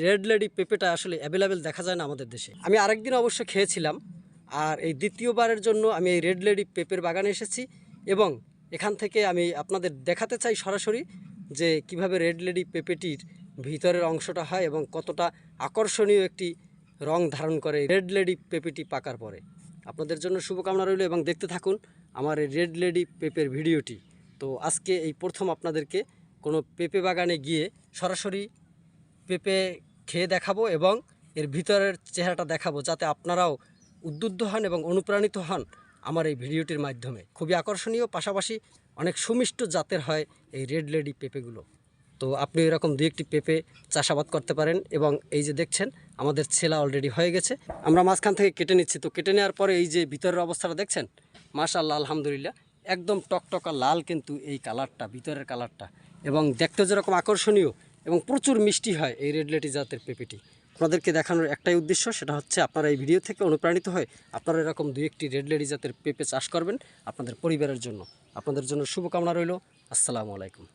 Red lady পেঁপেটা আসলে available দেখা যায় না আমাদের দেশে। আমি আরেকদিন অবশ্য খেয়েছিলাম, আর এই দ্বিতীয়বারের জন্য আমি এই রেড লেডি পেঁপের বাগানে এসেছি এবং এখান থেকে আমি আপনাদের দেখাতে চাই সরাসরি যে কিভাবে রেড লেডি পেঁপেটির ভিতরের অংশটা হয় এবং কতটা আকর্ষণীয় একটি রং ধারণ করে রেড লেডি পেঁপেটি পাকার পরে। আপনাদের জন্য শুভকামনা রইল এবং দেখতে থাকুন আমার এই রেড লেডি পেঁপের ভিডিওটি। তো আজকে এই প্রথম আপনাদেরকে কোনো পেঁপে বাগানে গিয়ে সরাসরি পেঁপে খেয়ে দেখাবো এবং এর ভিতরের চেহারাটা দেখাবো, যাতে আপনারাও উদ্বুদ্ধ হন এবং অনুপ্রাণিত হন আমার এই ভিডিওটির মাধ্যমে। খুবই আকর্ষণীয়, পাশাপাশি অনেক সুমিষ্ট জাতের হয় এই রেড লেডি পেঁপেগুলো। তো আপনি এরকম দু একটি পেঁপে চাষাবাদ করতে পারেন। এবং এই যে দেখছেন আমাদের ছেলা অলরেডি হয়ে গেছে, আমরা মাঝখান থেকে কেটে নিচ্ছি। তো কেটে নেওয়ার পরে এই যে ভিতরের অবস্থাটা দেখছেন, মাশাআল্লাহ আলহামদুলিল্লাহ একদম টকটকা লাল কিন্তু এই কালারটা, ভিতরের কালারটা, এবং দেখতে যেরকম আকর্ষণীয় এবং প্রচুর মিষ্টি হয় এই রেড লেডি জাতের পেঁপেটি। আপনাদেরকে দেখানোর একটাই উদ্দেশ্য, সেটা হচ্ছে আপনারা এই ভিডিও থেকে অনুপ্রাণিত হয়ে আপনারা এরকম দুই একটি রেড লেডি জাতের পেঁপে চাষ করবেন আপনাদের পরিবারের জন্য। আপনাদের জন্য শুভকামনা রইল। আসসালামু আলাইকুম।